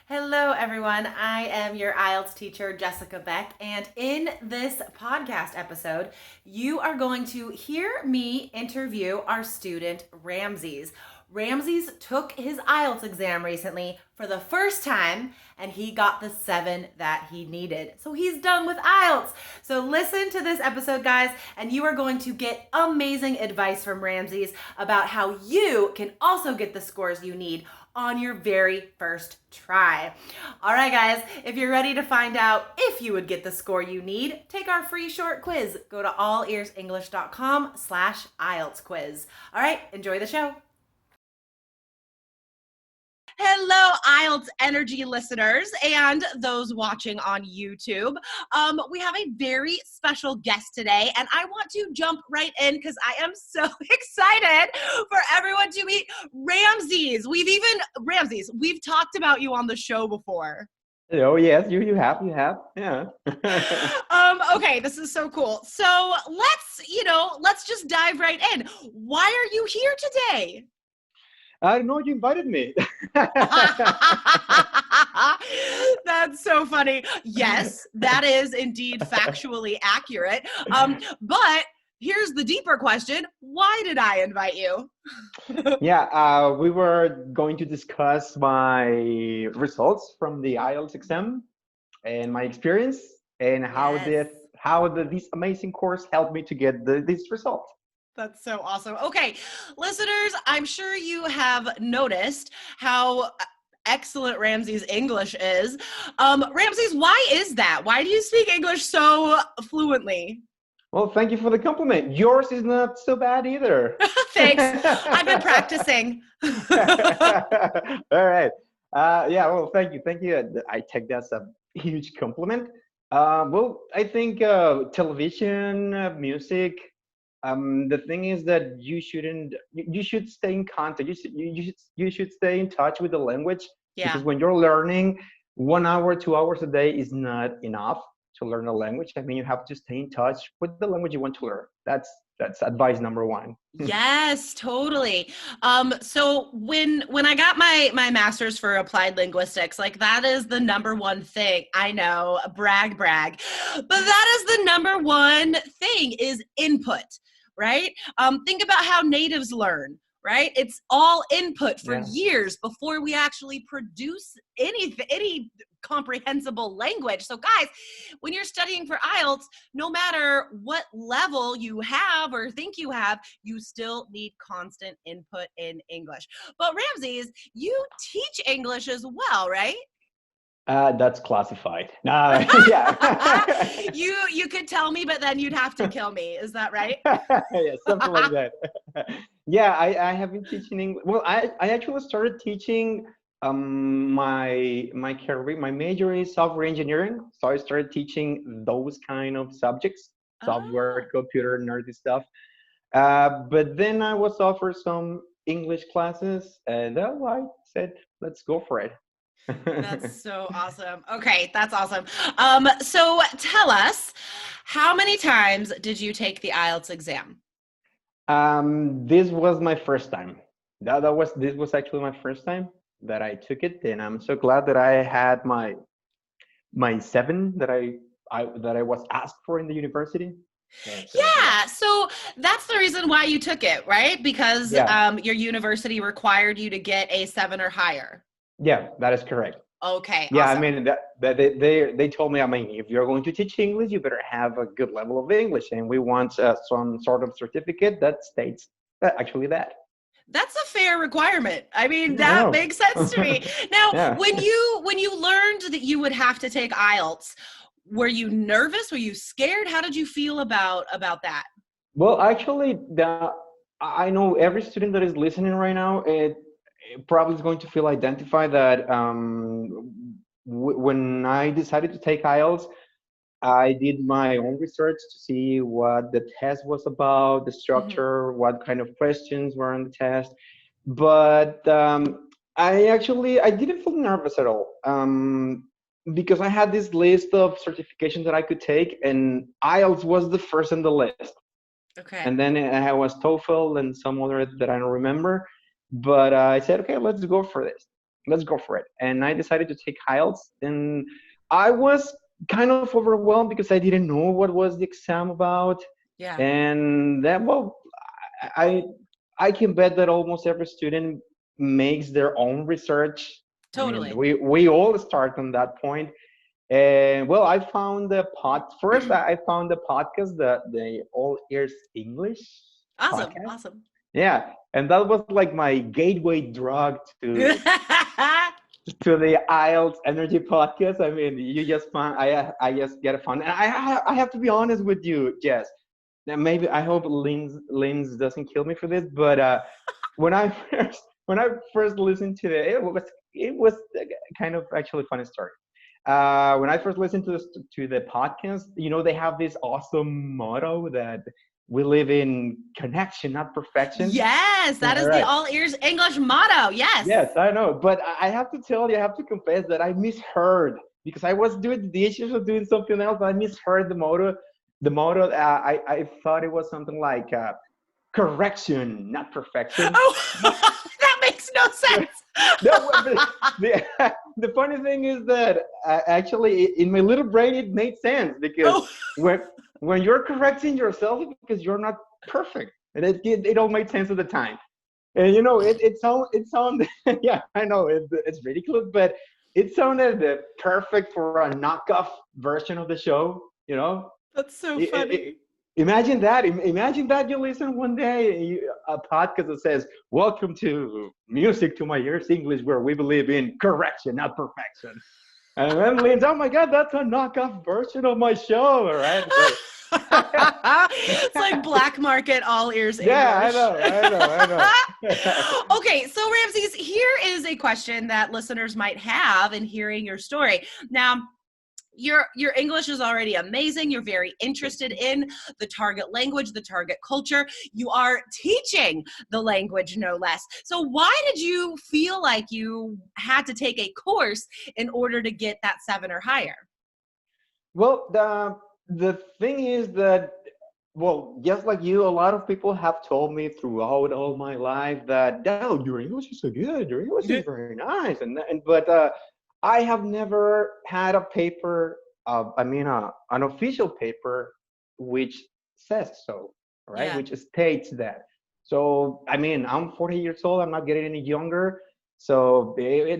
Hello, everyone. I am your IELTS teacher, Jessica Beck, and in this podcast episode, you are going to hear me interview our student, Ramses. Ramses took his IELTS exam recently for the first time, and he got the 7 that he needed. So he's done with IELTS. So listen to this episode, guys, and you are going to get amazing advice from Ramses about how you can also get the scores you need on your very first try. All right, guys, if you're ready to find out if you would get the score you need, take our free short quiz. Go to allearsenglish.com/IELTS quiz. All right, enjoy the show. Hello, IELTS Energy listeners and those watching on YouTube. We have a very special guest today, and I want to jump right in because I am so excited for everyone to meet Ramses. Ramses, we've talked about you on the show before. Oh yes, you have, yeah. Okay, this is so cool. So let's just dive right in. Why are you here today? I don't know, you invited me. That's so funny. Yes, that is indeed factually accurate. But here's the deeper question. Why did I invite you? Yeah, we were going to discuss my results from the IELTS exam and my experience and how this amazing course helped me to get this result. That's so awesome. Okay, listeners, I'm sure you have noticed how excellent Ramses' English is. Ramses, why is that? Why do you speak English so fluently? Well, thank you for the compliment. Yours is not so bad either. Thanks. I've been practicing. All right. Yeah, well, thank you. Thank you. I take that as a huge compliment. Well, I think television, music, the thing is that you should stay in contact. You should stay in touch with the language because when you're learning, 1 hour, 2 hours a day is not enough to learn a language. I mean, you have to stay in touch with the language you want to learn. That's advice number one. Yes, totally. So when I got my master's for applied linguistics, like that is the number one thing. I know, brag, but that is the number one thing is input, right? Think about how natives learn, right? It's all input for years before we actually produce any comprehensible language. So guys, when you're studying for IELTS, no matter what level you have or think you have, you still need constant input in English. But Ramses, you teach English as well, right? That's classified. Yeah. You could tell me, but then you'd have to kill me. Is that right? Yeah, something like that. Yeah, I have been teaching English. Well, I actually started teaching my career. My major is software engineering, so I started teaching those kind of subjects, software, computer, nerdy stuff. But then I was offered some English classes, and I said, let's go for it. That's so awesome. Okay, that's awesome. So tell us, how many times did you take the IELTS exam? This was my first time. This was actually my first time that I took it, and I'm so glad that I had my 7 that I was asked for in the university. Yeah, so that's the reason why you took it, right? Because your university required you to get a 7 or higher. Yeah, that is correct. Okay. Yeah, awesome. I mean that they told me, I mean, if you're going to teach English, you better have a good level of English, and we want some sort of certificate that states actually that. That's a fair requirement. I mean, that makes sense to me. Now, when you learned that you would have to take IELTS, were you nervous? Were you scared? How did you feel about that? Well, actually, I know every student that is listening right now, it probably is going to feel identified that when I decided to take IELTS, I did my own research to see what the test was about, the structure, what kind of questions were on the test. But I didn't feel nervous at all because I had this list of certifications that I could take, and IELTS was the first on the list. Okay. And then I was TOEFL and some other that I don't remember. But I said, okay, let's go for this. let's go for it. And I decided to take IELTS, and I was kind of overwhelmed because I didn't know what was the exam about. Yeah, And then, well, I I can bet that almost every student makes their own research. I mean, totally. we all start on that point. And well, I found the first. I found the podcast, the All Ears English Awesome, podcast. awesome. Yeah, and that was like my gateway drug to the IELTS Energy podcast. I mean, you just find I just get a fun. And I have to be honest with you, Jess. Now maybe I hope Linz doesn't kill me for this, but when I when I first listened to it was kind of actually funny story. When I first listened to the podcast, they have this awesome motto that we live in connection, not perfection. Yes, that All is the right. all ears English motto. Yes. Yes, I know, but I have to tell you, I have to confess that I misheard because I was doing the dishes or doing something else. I misheard the motto. The motto, I thought it was something like correction, not perfection. Oh, that makes no sense. No, but the funny thing is that actually in my little brain it made sense because Oh, when when you're correcting yourself because you're not perfect, and it all made sense at the time. And it sounded yeah, I know it's ridiculous, but it sounded perfect for a knockoff version of the show. that's so I- I- funny. I- Imagine that. Imagine that you listen one day a podcast that says, "Welcome to Music to My Ears English, where we believe in correction, not perfection." And then Lynn's, "Oh my God, that's a knockoff version of my show, all right?" So, It's like black market all ears yeah, I English. know, I know. Okay, so Ramses, here is a question that listeners might have in hearing your story. Now, your English is already amazing. You're very interested in the target language, the target culture. You are teaching the language, no less. So why did you feel like you had to take a course in order to get that 7 or higher? Well, the thing is that, well, just like you, a lot of people have told me throughout all my life that, "Oh, your English is so good. Your English is very nice," but I have never had a paper, an official paper, which says so, right? Yeah. Which states that. So, I mean, I'm 40 years old. I'm not getting any younger. So it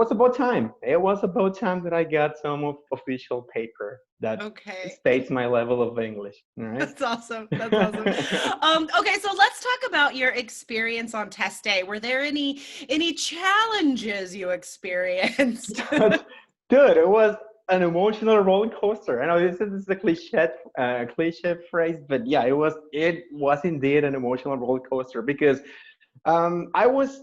was about time. It was about time that I got some official paper that Okay. states my level of English. All right. That's awesome. That's awesome. Okay, so let's talk about your experience on test day. Were there any challenges you experienced? Dude, it was an emotional roller coaster. I know this is a cliche phrase, but yeah, it was indeed an emotional roller coaster because I was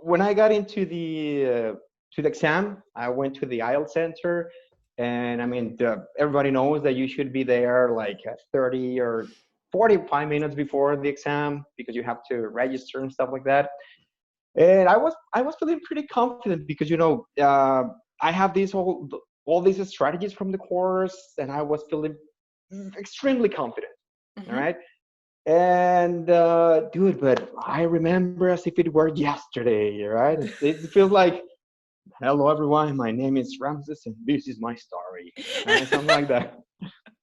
when I got into the exam, I went to the IELTS center, and I mean, everybody knows that you should be there like 30 or 45 minutes before the exam because you have to register and stuff like that. And I was feeling pretty confident because I have all these strategies from the course, and I was feeling extremely confident. All Mhm. right. And dude, but I remember as if it were yesterday, right? It feels like, "Hello everyone, my name is Ramses and this is my story," right? Something like that.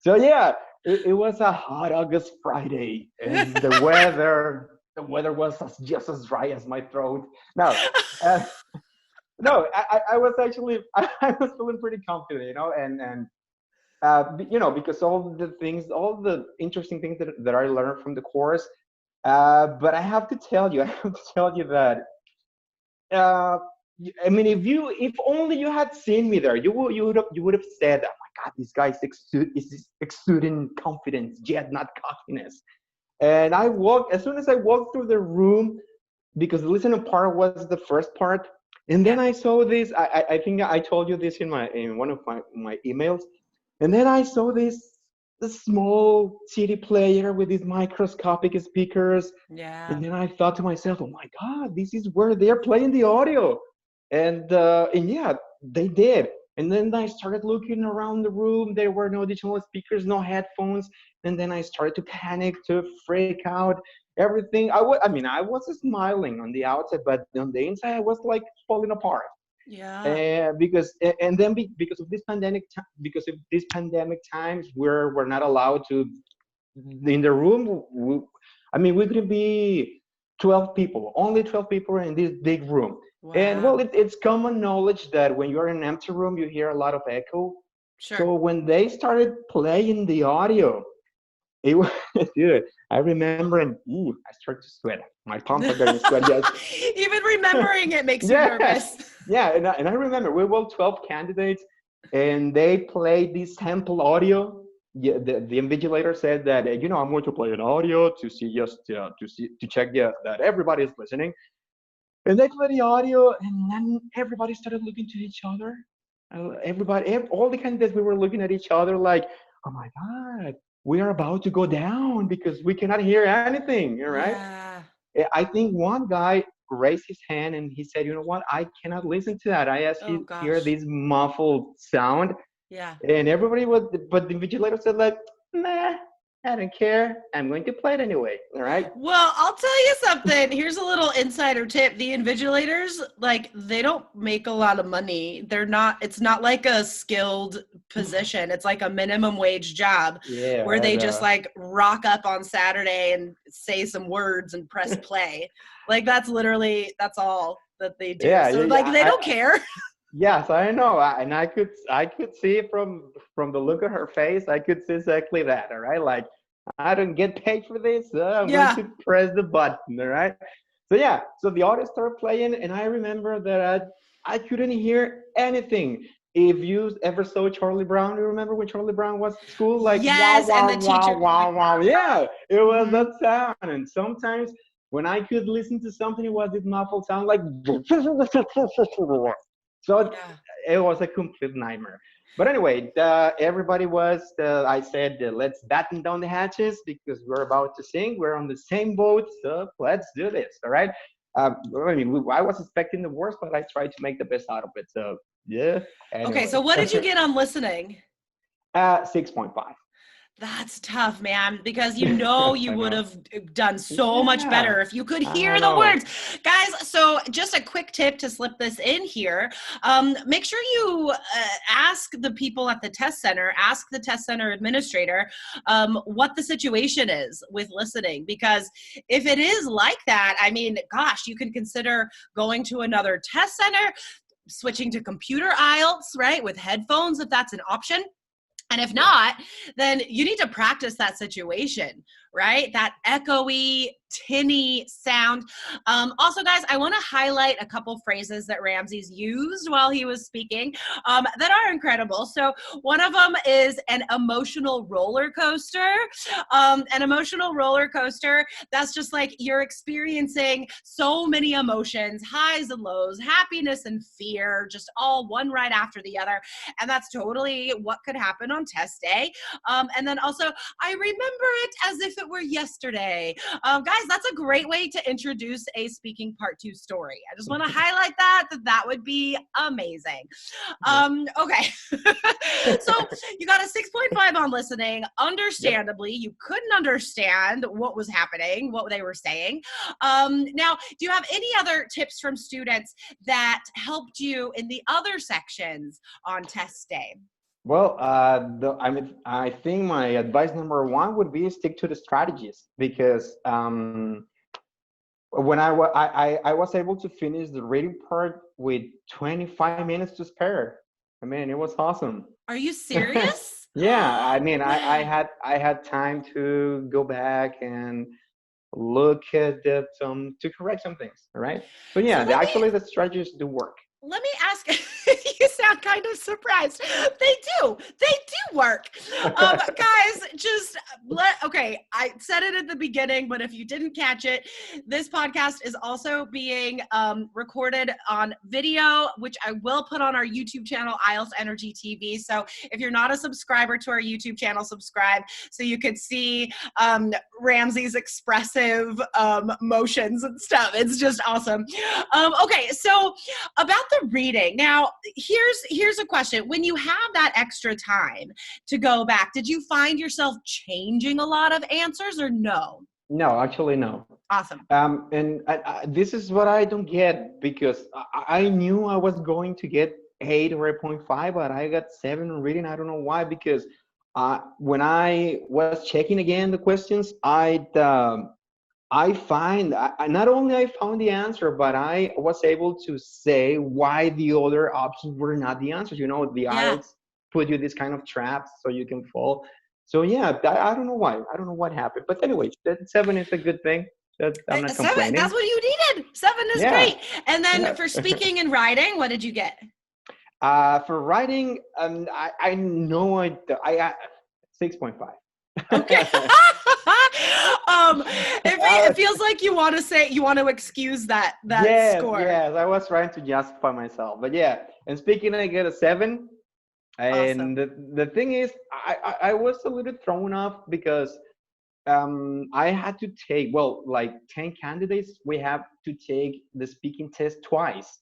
So yeah, it was a hot August Friday, and the weather was just as dry as my throat. No, uh, no, I was actually I was feeling pretty confident, and because all the interesting things that I learned from the course. But I have to tell you, I have to tell you that uh, I mean, if only you had seen me there, you would have said, "Oh my God, this guy is exuding confidence, yet not cockiness." And as soon as I walked through the room, because the listening part was the first part, and then Yeah. I saw this. I think I told you this in one of my emails, and then I saw this small CD player with these microscopic speakers, Yeah. and then I thought to myself, "Oh my God, this is where they're playing the audio," and yeah, they did. And then I started looking around the room. There were no additional speakers, no headphones, and then I started to panic, to freak out. Everything. I mean, I was smiling on the outside, but on the inside, I was like falling apart. Yeah. And then because of this because of these pandemic times, we're not allowed to in the room. I mean, we could be 12 people, only 12 people in this big room. And well, Wow. it's common knowledge that when you're in an empty room, you hear a lot of echo. Sure. So when they started playing the audio, it was, dude, I remember, and I start to sweat. My palms are getting sweat. Yes. Even remembering it makes you Yes. nervous. Yeah. And I remember we were 12 candidates and they played this sample audio. Yeah, the invigilator said that, I'm going to play an audio to see to check that everybody is listening. And they played the audio, and then everybody started looking to each other. All the candidates, we were looking at each other like, oh my God, we are about to go down because we cannot hear anything, right? Yeah. I think one guy raised his hand and he said, you know what, I cannot listen to that. I asked Oh you hear gosh. this muffled sound. Yeah. And everybody was, but the invigilator said like, nah, I don't care. I'm going to play it anyway. All right. Well, I'll tell you something. Here's a little insider tip. The invigilators, like, they don't make a lot of money. It's not like a skilled position. It's like a minimum wage job Yeah. where Right. they just like rock up on Saturday and say some words and press play. Like, that's all that they do. Yeah. So Yeah. like Yeah. they don't care. Yes, I know, and I could see from the look of her face, I could see exactly that. All right, like I don't get paid for this, so I'm going Yeah. to press the button. All right, so yeah, so the audio started playing, and I remember that I couldn't hear anything. If you ever saw Charlie Brown, you remember when Charlie Brown was at school, like wow, Yes, and wow, the wow, teacher wow, going, wow, yeah, it was mhm. that sound, and sometimes when I could listen to something, it was this muffled sound like. So Yeah. it was a complete nightmare. But anyway, everybody was, I said, let's batten down the hatches because we're about to sing. We're on the same boat, so let's do this. All right. I mean, I was expecting the worst, but I tried to make the best out of it. So, yeah. Okay, Anyway, so what did you get on listening? 6.5. That's tough, man, because you I would know. have done so much Yeah, better if you could I hear the know. words. Guys, so just a quick tip to slip this in here. Make sure you ask the people at the test center, ask the test center administrator what the situation is with listening. Because if it is like that, I mean, gosh, you can consider going to another test center, switching to computer IELTS, right, with headphones if that's an option. And if Yeah. not, then you need to practice that situation, right? That echoey, tinny sound. Also, guys, I want to highlight a couple phrases that Ramses used while he was speaking that are incredible. So one of them is an emotional roller coaster. An emotional roller coaster, that's just like you're experiencing so many emotions, highs and lows, happiness and fear, just all one right after the other. And that's totally what could happen on test day. And then also, I remember it as if it were yesterday. Guys, that's a great way to introduce a speaking part 2 story. I just want to highlight that would be amazing. Yeah. Okay. So you got a 6.5 on listening. Yep. Understandably, you couldn't understand what was happening, what they were saying. Now, do you have any other tips from students that helped you in the other sections on test day? Well, I think my advice number one would be stick to the strategies because when I was able to finish the reading part with 25 minutes to spare. I mean, it was awesome. Are you serious? Yeah, I mean, Wow. I had time to go back and look at some to correct some things. All right. So So yeah, actually the strategies do work. let me ask, you sound kind of surprised. They do work. Guys, okay, I said it at the beginning, but if you didn't catch it, this podcast is also being recorded on video, which I will put on our YouTube channel, IELTS Energy TV. So if you're not a subscriber to our YouTube channel, subscribe so you could see Ramsey's expressive motions and stuff. It's just awesome. Okay, so about the reading. Now, here's a question. When you have that extra time to go back, did you find yourself changing a lot of answers or no? No, actually, no. Awesome. And this is what I don't get because I knew I was going to get 8 or 8.5, but I got 7 in reading. I don't know why, because when I was checking again the questions, I find not only I found the answer, but I was able to say why the other options were not the answers. You know, the Yeah. IELTS put you this kind of traps so you can fall. So yeah, I don't know why. I don't know what happened. But anyway, that 7 is a good thing. That I'm not 7, that's complaining. what you needed. 7 is Yeah, great. And then yeah. for speaking and writing, what did you get? For writing, I know I 6.5. Okay. It feels like you want to say, you want to excuse that Yes, score. yes. I was trying to justify myself, but yeah. And speaking, I get a 7. And Awesome. the thing is, I was a little thrown off because I had to take, well, like 10 candidates, we have to take the speaking test twice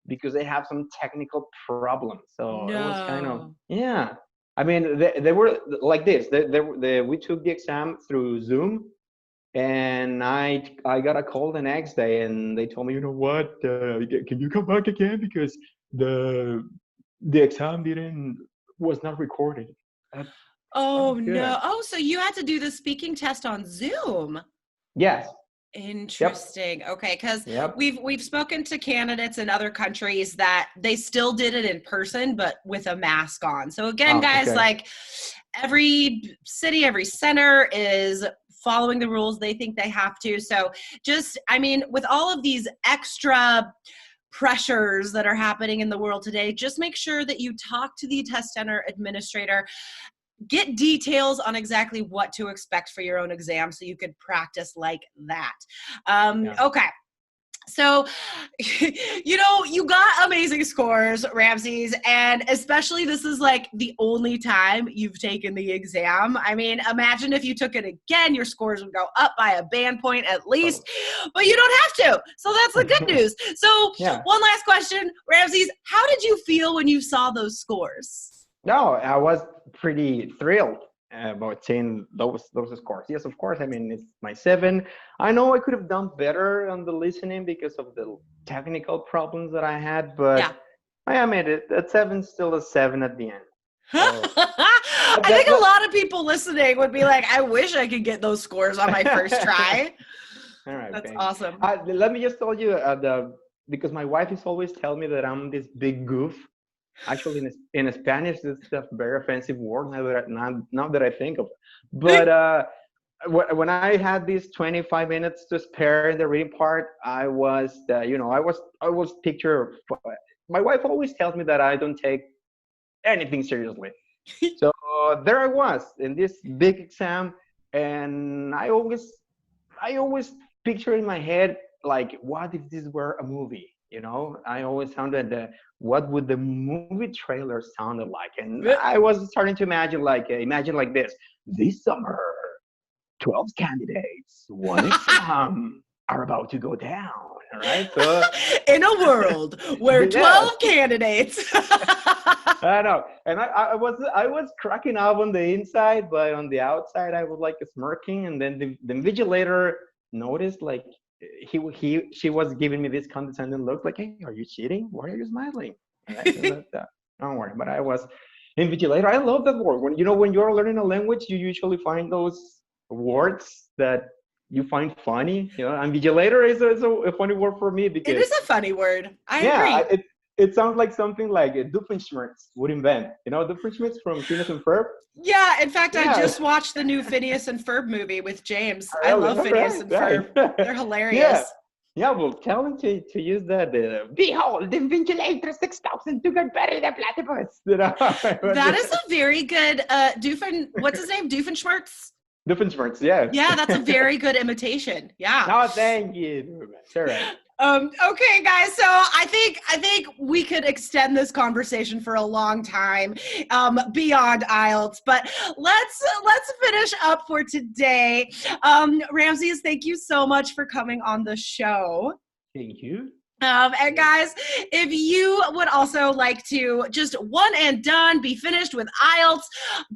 because they have some technical problems. So it was kind of, No. yeah. I mean, they were like this. We took the exam through Zoom, and I got a call the next day, and they told me, you know what, can you come back again because the the exam didn't was not recorded. That that Oh was no. good. Oh, so you had to do the speaking test on Zoom. Yes. Yep. Interesting. Okay, because Yep. we've spoken to candidates in other countries that they still did it in person, but with a mask on. So again, Oh, guys, okay. like every city, every center is following the rules they think they have to. So just, I mean, with all of these extra pressures that are happening in the world today, just make sure that you talk to the test center administrator, get details on exactly what to expect for your own exam so you could practice like that. Yeah. Okay. So, you got amazing scores, Ramses, and especially this is like the only time you've taken the exam. I mean, imagine if you took it again, your scores would go up by a band point at least, Oh. but you don't have to. So that's the good news. So, Yeah. one last question, Ramses, how did you feel when you saw those scores? No, I was pretty thrilled about seeing those scores. Yes, of course. I mean, it's my 7. I know I could have done better on the listening because of the technical problems that I had, Yeah. but I made it. That 7's still a 7 at the end. So I think a that lot of people listening would be like, I wish I could get those scores on my first try. all right, That's thanks. awesome. Let me just tell you the because my wife is always telling me that I'm this big goof. Actually, in Spanish, it's a very offensive word now that I think of it. But when I had these 25 minutes to spare in the reading part, I was picture. My wife always tells me that I don't take anything seriously. So there I was in this big exam, and I always picture in my head like, what if this were a movie? You know, I always sounded what would the movie trailer sounded like, and I was starting to imagine like this summer, 12 candidates, one exam are about to go down. All right, so In a world where yes, 12 candidates. I know, and I was cracking up on the inside, but on the outside I was like smirking, and then the invigilator noticed like she was giving me this condescending look, like, "Hey, are you cheating? Why are you smiling?" And I said, "Don't worry." But I was invigilator. I love that word. When you're learning a language, you usually find those words that you find funny. Invigilator is a funny word for me It because is a funny word. I yeah, agree. it sounds like something like Doofenshmirtz would invent. Doofenshmirtz from Phineas and Ferb. Yeah, in fact, I Yeah, just watched the new Phineas and Ferb movie with James. I really. love All Phineas right, and Ferb. right. They're Yeah, hilarious. yeah. Well, tell him to use that. Behold, the ventilator 6,000 to get better than platypus. That is a very good what's his name? Doofenshmirtz? Doofenshmirtz. Yeah. Yeah, that's a very good imitation. Yeah. Oh, thank you. It's all right. Okay, guys. So I think we could extend this conversation for a long time, beyond IELTS. But let's finish up for today. Ramses, thank you so much for coming on the show. Thank you. And guys, if you would also like to just one and done, be finished with IELTS,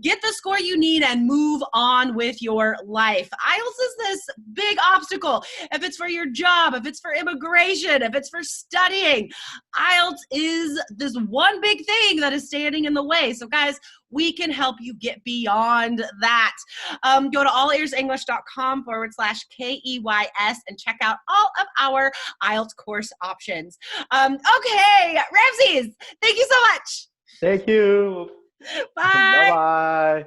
get the score you need and move on with your life. IELTS is this big obstacle. If it's for your job, if it's for immigration, if it's for studying, IELTS is this one big thing that is standing in the way. So guys, we can help you get beyond that. Go to allearsenglish.com/KEYS and check out all of our IELTS course options. Okay, Ramses, thank you so much. Thank you. Bye. Bye-bye.